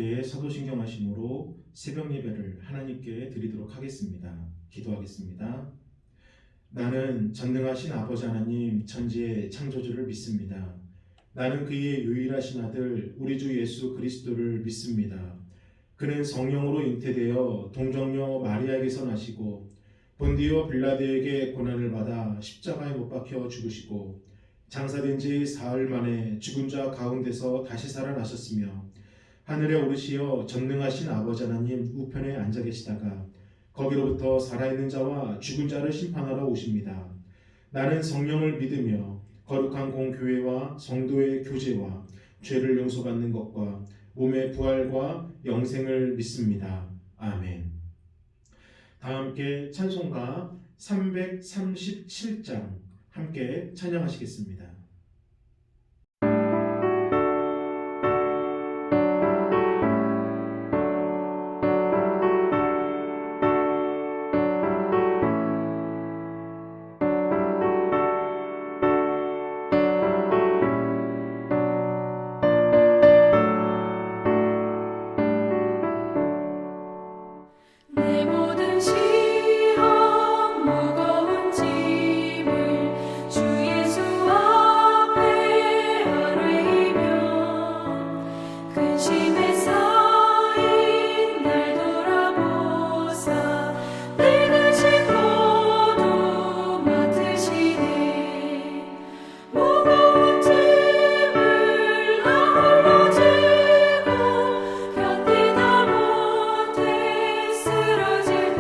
함께 사도신경 하심으로 새벽 예배를 하나님께 드리도록 하겠습니다. 기도하겠습니다. 나는 전능하신 아버지 하나님 천지의 창조주를 믿습니다. 나는 그의 유일하신 아들 우리 주 예수 그리스도를 믿습니다. 그는 성령으로 잉태되어 동정녀 마리아에게서 나시고 본디오 빌라도에게 고난을 받아 십자가에 못 박혀 죽으시고 장사된 지 사흘 만에 죽은 자 가운데서 다시 살아나셨으며 하늘에 오르시어 전능하신 아버지 하나님 우편에 앉아 계시다가 거기로부터 살아있는 자와 죽은 자를 심판하러 오십니다. 나는 성령을 믿으며 거룩한 공교회와 성도의 교제와 죄를 용서받는 것과 몸의 부활과 영생을 믿습니다. 아멘. 다 함께 찬송가 337장 함께 찬양하시겠습니다. 내 모든 시험 무거운 짐을 주 예수 앞에 아뢰이며 근심에 쌓인 날 돌아보사 내 근심 모두 맡으시네 무거운 짐을 나 홀로 지고 견디다 못해 쓰러질 때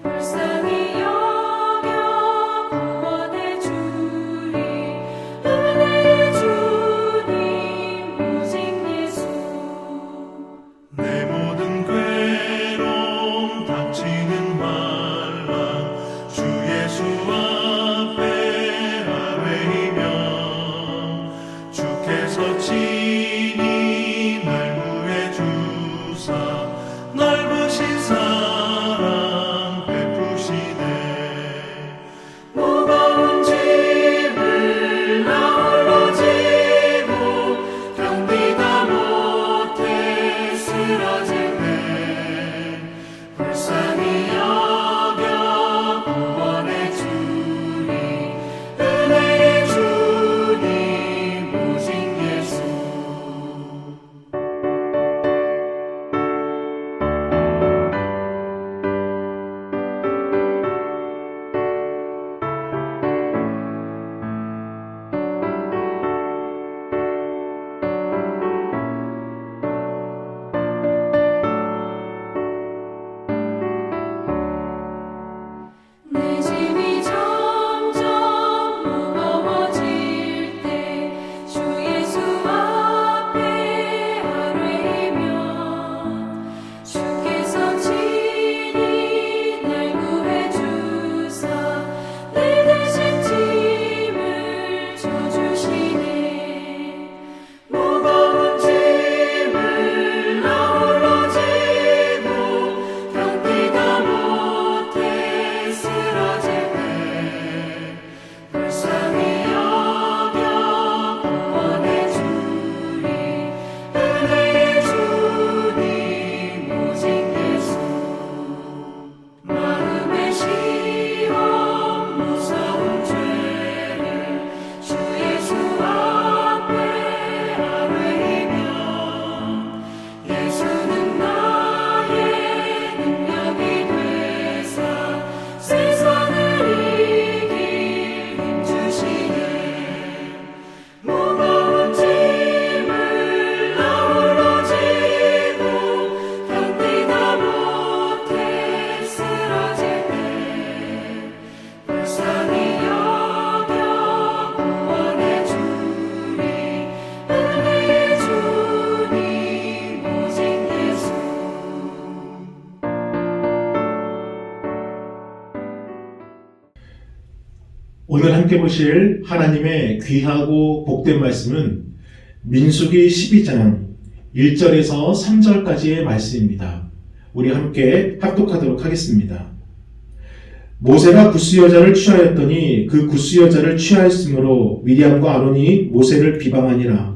불쌍히 여겨 구원해 주리 은혜의 주님 오직 예수 내 모든 괴로움 닥치는 말라 주 예수 앞에 아뢰이며 주께서 친히 날 구해 주사 넓으신 사랑 베푸시네 무거운 짐을 나 홀로 지고 견디다 못해 쓰러질 때 불쌍히 여겨 구원해 주리 은혜의 주님 오직 예수 내 짐이 점점 무거워질 때 주 예수 앞에 아뢰이며 주께서 친히 날 구해 주사 내 대신 짐을 져주시네 무거운 짐을 나 홀로 지고 견디다 못해 쓰러질 때 불쌍히 여겨 구원해 주리 은혜의 주님 오직 예수 마음의 시험 무서운 죄를 주 예수 앞에 아뢰이며 예수는 나의 능력이 되사 세상을 이길 힘 주시네 무거운 짐을 나 홀로 지고 견디다 못해 쓰러질 때 불쌍히 여겨 구원해 주리 은혜의 주님 오직 예수 오늘 함께 보실 하나님의 귀하고 복된 말씀은 민수기 12장 1절에서 3절까지의 말씀입니다. 우리 함께 합독하도록 하겠습니다. 모세가 구스 여자를 취하였더니 그 구스 여자를 취하였으므로 미리암과 아론이 모세를 비방하니라.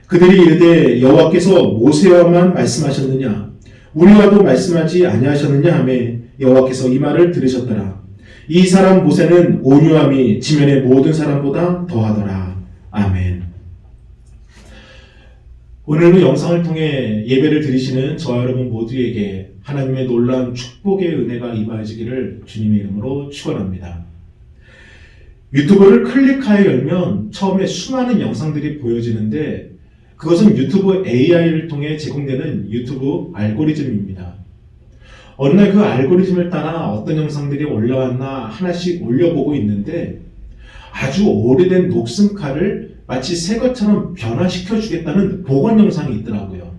그들이 이르되 여호와께서 모세와만 말씀하셨느냐 우리와도 말씀하지 아니하셨느냐 하며 여호와께서 이 말을 들으셨더라. 이 사람 모세는 온유함이 지면의 모든 사람보다 더하더라. 아멘. 오늘은 영상을 통해 예배를 드리시는 저와 여러분 모두에게 하나님의 놀라운 축복의 은혜가 임하시기를 주님의 이름으로 축원합니다. 유튜브를 클릭하여 열면 처음에 수많은 영상들이 보여지는데 그것은 유튜브 AI를 통해 제공되는 유튜브 알고리즘입니다. 어느 날 그 알고리즘을 따라 어떤 영상들이 올라왔나 하나씩 올려보고 있는데 아주 오래된 녹슨 칼을 마치 새 것처럼 변화시켜 주겠다는 복원 영상이 있더라고요.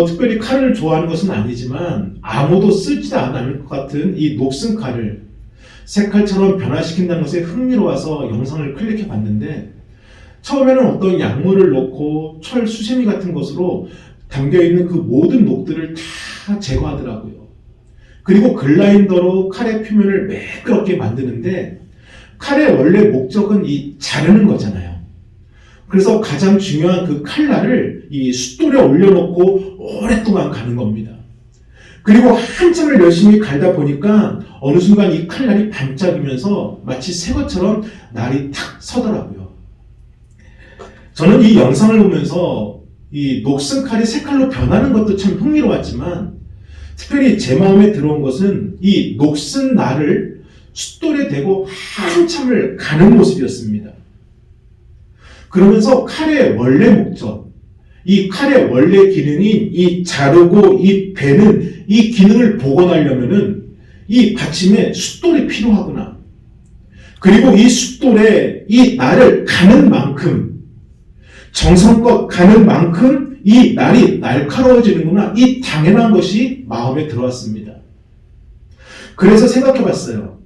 특별히 칼을 좋아하는 것은 아니지만 아무도 쓰지도 않을 것 같은 이 녹슨 칼을 새 칼처럼 변화시킨다는 것에 흥미로워서 영상을 클릭해 봤는데 처음에는 어떤 약물을 넣고 철 수세미 같은 것으로 담겨있는 그 모든 녹들을 다 제거하더라고요. 그리고 글라인더로 칼의 표면을 매끄럽게 만드는데 칼의 원래 목적은 이 자르는 거잖아요. 그래서 가장 중요한 그 칼날을 이 숫돌에 올려놓고 오랫동안 가는 겁니다. 그리고 한참을 열심히 갈다 보니까 어느 순간 이 칼날이 반짝이면서 마치 새 것처럼 날이 탁 서더라고요. 저는 이 영상을 보면서 이 녹슨 칼이 새 칼로 변하는 것도 참 흥미로웠지만 특별히 제 마음에 들어온 것은 이 녹슨 날을 숫돌에 대고 한참을 가는 모습이었습니다. 그러면서 칼의 원래 목적, 이 칼의 원래 기능인 이 자르고 이 베는 이 기능을 복원하려면은 이 받침에 숫돌이 필요하구나. 그리고 이 숫돌에 이 날을 가는 만큼 정성껏 가는 만큼 이 날이 날카로워지는구나. 이 당연한 것이 마음에 들어왔습니다. 그래서 생각해 봤어요.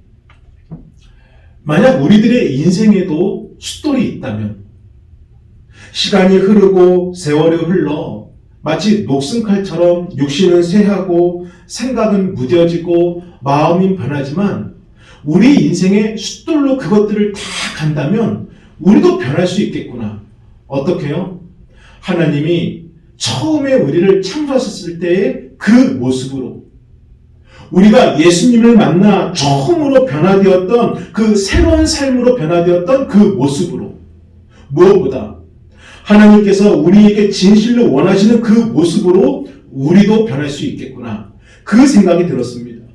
만약 우리들의 인생에도 숫돌이 있다면 시간이 흐르고 세월이 흘러 마치 녹슨 칼처럼 육신은 쇠하고 생각은 무뎌지고 마음은 변하지만 우리 인생의 숫돌로 그것들을 다 간다면 우리도 변할 수 있겠구나. 어떻게요? 하나님이 처음에 우리를 창조하셨을 때의 그 모습으로 우리가 예수님을 만나 처음으로 변화되었던 그 새로운 삶으로 변화되었던 그 모습으로 무엇보다 하나님께서 우리에게 진실로 원하시는 그 모습으로 우리도 변할 수 있겠구나. 그 생각이 들었습니다.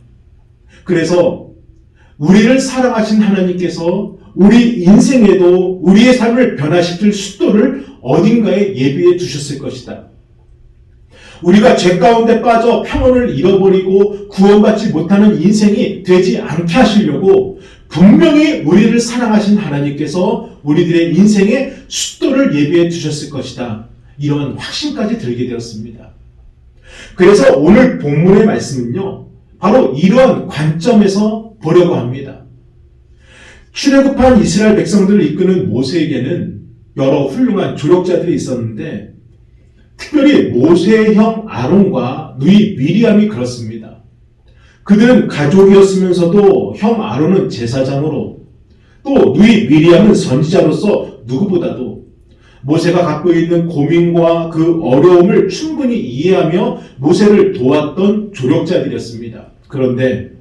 그래서 우리를 사랑하신 하나님께서 우리 인생에도 우리의 삶을 변화시킬 숫돌을 어딘가에 예비해 두셨을 것이다. 우리가 죄 가운데 빠져 평온을 잃어버리고 구원받지 못하는 인생이 되지 않게 하시려고 분명히 우리를 사랑하신 하나님께서 우리들의 인생에 숫돌을 예비해 두셨을 것이다. 이런 확신까지 들게 되었습니다. 그래서 오늘 본문의 말씀은요, 바로 이러한 관점에서 보려고 합니다. 출애굽한 이스라엘 백성들을 이끄는 모세에게는 여러 훌륭한 조력자들이 있었는데 특별히 모세의 형 아론과 누이 미리암이 그렇습니다. 그들은 가족이었으면서도 형 아론은 제사장으로 또 누이 미리암은 선지자로서 누구보다도 모세가 갖고 있는 고민과 그 어려움을 충분히 이해하며 모세를 도왔던 조력자들이었습니다. 그런데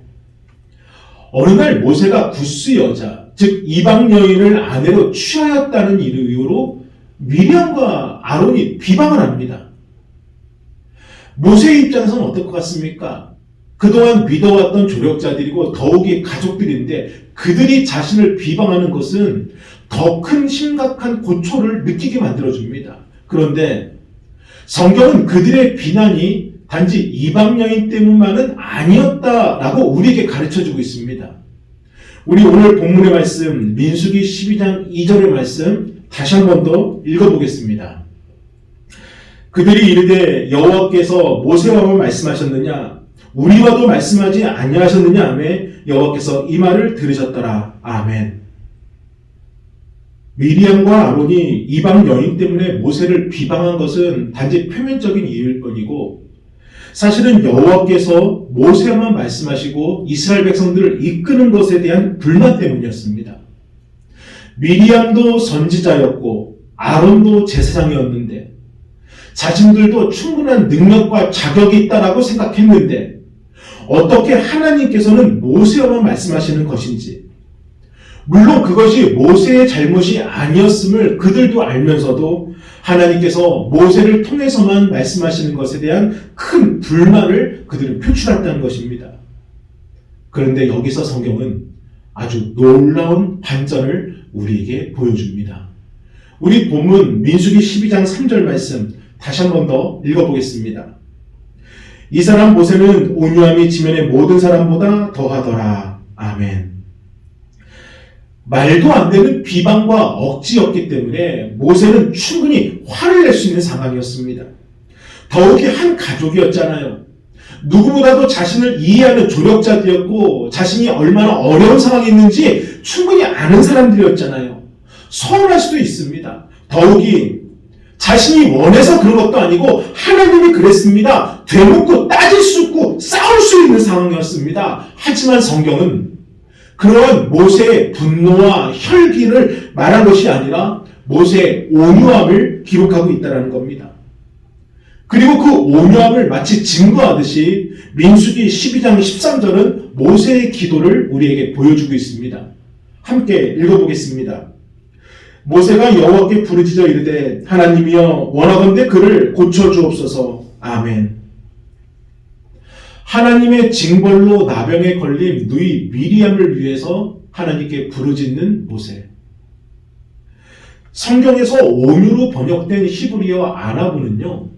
어느 날 모세가 구스 여자, 즉 이방 여인을 아내로 취하였다는 이유로 미리암과 아론이 비방을 합니다. 모세의 입장에서는 어떨 것 같습니까? 그동안 믿어왔던 조력자들이고 더욱이 가족들인데 그들이 자신을 비방하는 것은 더 큰 심각한 고초를 느끼게 만들어줍니다. 그런데 성경은 그들의 비난이 단지 이방 여인 때문만은 아니었다라고 우리에게 가르쳐주고 있습니다. 우리 오늘 본문의 말씀 민수기 12장 2절의 말씀 다시 한 번 더 읽어보겠습니다. 그들이 이르되 여호와께서 모세와만 말씀하셨느냐 우리와도 말씀하지 아니하셨느냐 하며 여호와께서 이 말을 들으셨더라. 아멘. 미리암과 아론이 이방 여인 때문에 모세를 비방한 것은 단지 표면적인 이유일 뿐이고 사실은 여호와께서 모세와만 말씀하시고 이스라엘 백성들을 이끄는 것에 대한 불만 때문이었습니다. 미리암도 선지자였고 아론도 제사장이었는데 자신들도 충분한 능력과 자격이 있다라고 생각했는데 어떻게 하나님께서는 모세어만 말씀하시는 것인지, 물론 그것이 모세의 잘못이 아니었음을 그들도 알면서도 하나님께서 모세를 통해서만 말씀하시는 것에 대한 큰 불만을 그들은 표출했다는 것입니다. 그런데 여기서 성경은 아주 놀라운 반전을 우리에게 보여줍니다. 우리 본문 민수기 12장 3절 말씀 다시 한 번 더 읽어보겠습니다. 이 사람 모세는 온유함이 지면의 모든 사람보다 더하더라. 아멘. 말도 안 되는 비방과 억지였기 때문에 모세는 충분히 화를 낼 수 있는 상황이었습니다. 더욱이 한 가족이었잖아요. 누구보다도 자신을 이해하는 조력자들이었고 자신이 얼마나 어려운 상황이 있는지 충분히 아는 사람들이었잖아요. 서운할 수도 있습니다. 더욱이 자신이 원해서 그런 것도 아니고 하나님이 그랬습니다. 되묻고 따질 수 있고 싸울 수 있는 상황이었습니다. 하지만 성경은 그러한 모세의 분노와 혈기를 말한 것이 아니라 모세의 온유함을 기록하고 있다는 겁니다. 그리고 그 온유함을 마치 증거하듯이 민수기 12장 13절은 모세의 기도를 우리에게 보여주고 있습니다. 함께 읽어보겠습니다. 모세가 여호와께 부르짖어 이르되 하나님이여 원하건대 그를 고쳐주옵소서. 아멘. 하나님의 징벌로 나병에 걸린 누이 미리암을 위해서 하나님께 부르짖는 모세. 성경에서 온유로 번역된 히브리어 아나부는요,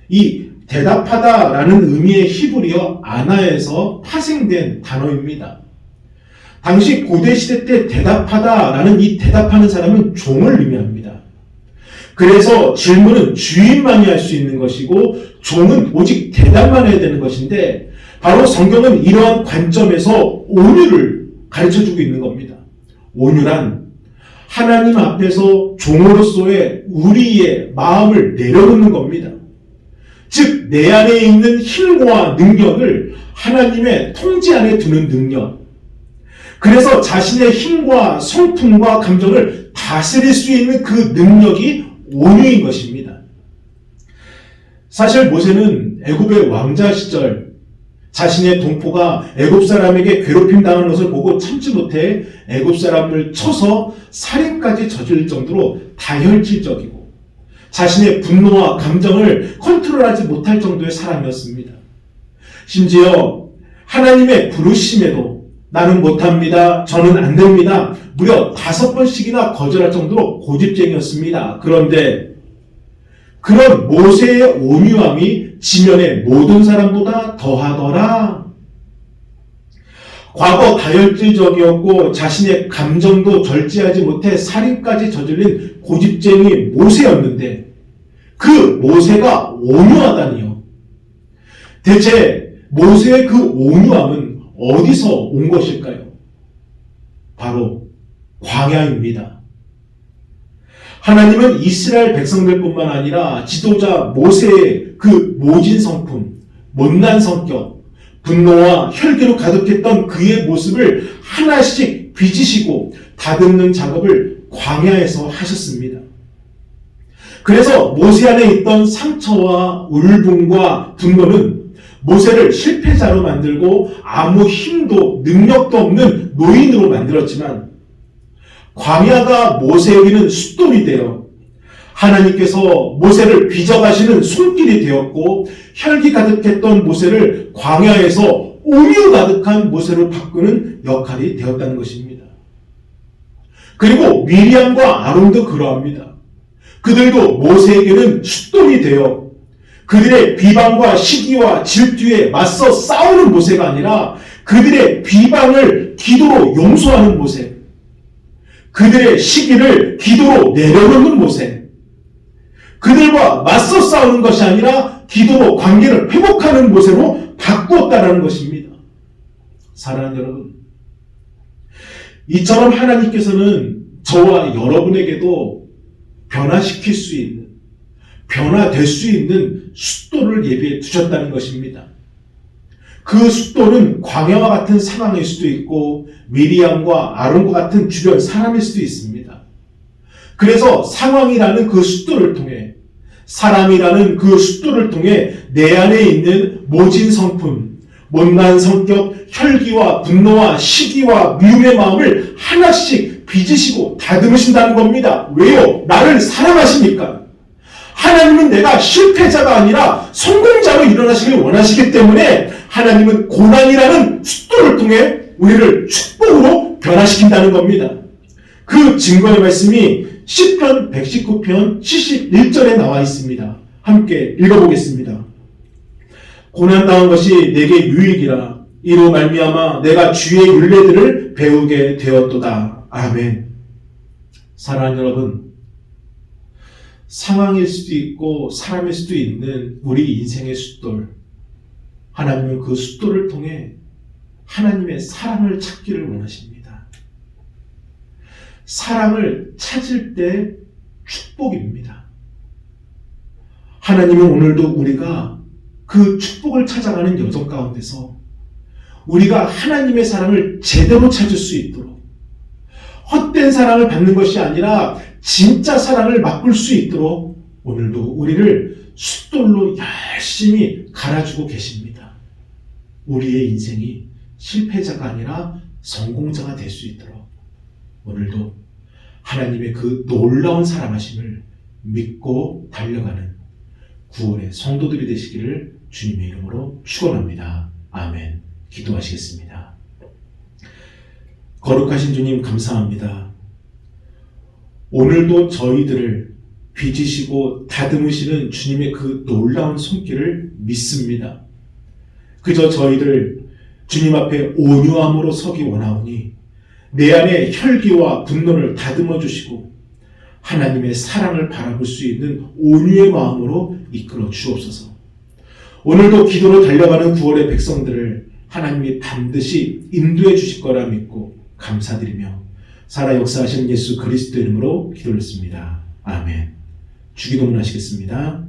이 대답하다라는 의미의 히브리어 아나에서 파생된 단어입니다. 당시 고대시대 때 대답하다라는 이 대답하는 사람은 종을 의미합니다. 그래서 질문은 주인만이 할 수 있는 것이고 종은 오직 대답만 해야 되는 것인데 바로 성경은 이러한 관점에서 온유를 가르쳐주고 있는 겁니다. 온유란 하나님 앞에서 종으로서의 우리의 마음을 내려놓는 겁니다. 즉, 내 안에 있는 힘과 능력을 하나님의 통제 안에 두는 능력. 그래서 자신의 힘과 성품과 감정을 다스릴 수 있는 그 능력이 온유인 것입니다. 사실 모세는 애굽의 왕자 시절 자신의 동포가 애굽 사람에게 괴롭힘 당하는 것을 보고 참지 못해 애굽 사람을 쳐서 살인까지 저질 정도로 다혈질적이고 자신의 분노와 감정을 컨트롤하지 못할 정도의 사람이었습니다. 심지어 하나님의 부르심에도 나는 못합니다. 저는 안 됩니다. 무려 5번씩이나 거절할 정도로 고집쟁이였습니다. 그런데 그런 모세의 온유함이 지면의 모든 사람보다 더하더라. 과거 다혈질적이었고 자신의 감정도 절제하지 못해 살인까지 저질린 고집쟁이 모세였는데 그 모세가 온유하다니요. 대체 모세의 그 온유함은 어디서 온 것일까요? 바로 광야입니다. 하나님은 이스라엘 백성들뿐만 아니라 지도자 모세의 그 모진 성품, 못난 성격, 분노와 혈기로 가득했던 그의 모습을 하나씩 빚으시고 다듬는 작업을 광야에서 하셨습니다. 그래서 모세 안에 있던 상처와 울분과 분노는 모세를 실패자로 만들고 아무 힘도 능력도 없는 노인으로 만들었지만 광야가 모세에게는 숫돌이 되어 하나님께서 모세를 빚어가시는 손길이 되었고 혈기 가득했던 모세를 광야에서 온유 가득한 모세로 바꾸는 역할이 되었다는 것입니다. 그리고 미리암과 아론도 그러합니다. 그들도 모세에게는 숫돌이 되어 그들의 비방과 시기와 질투에 맞서 싸우는 모세가 아니라 그들의 비방을 기도로 용서하는 모세, 그들의 시기를 기도로 내려놓는 모세, 그들과 맞서 싸우는 것이 아니라 기도로 관계를 회복하는 모세로 바꾸었다는 것입니다. 사랑하는 여러분, 이처럼 하나님께서는 저와 여러분에게도 변화시킬 수 있는, 변화될 수 있는 숫돌을 예비해 두셨다는 것입니다. 그 숫돌은 광야와 같은 상황일 수도 있고 미리암과 아론과 같은 주변 사람일 수도 있습니다. 그래서 상황이라는 그 숫돌을 통해, 사람이라는 그 숫돌을 통해 내 안에 있는 모진 성품, 못난 성격, 혈기와 분노와 시기와 미움의 마음을 하나씩 빚으시고 다듬으신다는 겁니다. 왜요? 나를 사랑하십니까? 하나님은 내가 실패자가 아니라 성공자로 일어나시길 원하시기 때문에 하나님은 고난이라는 숫돌을 통해 우리를 축복으로 변화시킨다는 겁니다. 그 증거의 말씀이 시편 119편 71절에 나와 있습니다. 함께 읽어보겠습니다. 고난당한 것이 내게 유익이라. 이로 말미암아 내가 주의 율례들을 배우게 되었도다. 아멘. 사랑하는 여러분, 상황일 수도 있고 사람일 수도 있는 우리 인생의 숫돌, 하나님은 그 숫돌을 통해 하나님의 사랑을 찾기를 원하십니다. 사랑을 찾을 때 축복입니다. 하나님은 오늘도 우리가 그 축복을 찾아가는 여정 가운데서 우리가 하나님의 사랑을 제대로 찾을 수 있도록, 헛된 사랑을 받는 것이 아니라 진짜 사랑을 맛볼 수 있도록 오늘도 우리를 숫돌로 열심히 갈아주고 계십니다. 우리의 인생이 실패자가 아니라 성공자가 될 수 있도록 오늘도 하나님의 그 놀라운 사랑하심을 믿고 달려가는 9월의 성도들이 되시기를 주님의 이름으로 축원합니다. 아멘. 기도하시겠습니다. 거룩하신 주님 감사합니다. 오늘도 저희들을 빚으시고 다듬으시는 주님의 그 놀라운 손길을 믿습니다. 그저 저희들 주님 앞에 온유함으로 서기 원하오니 내 안에 혈기와 분노를 다듬어 주시고 하나님의 사랑을 바라볼 수 있는 온유의 마음으로 이끌어 주옵소서. 오늘도 기도로 달려가는 9월의 백성들을 하나님이 반드시 인도해 주실 거라 믿고 감사드리며 살아 역사하시는 예수 그리스도 이름으로 기도했습니다. 아멘. 주기도문 하시겠습니다.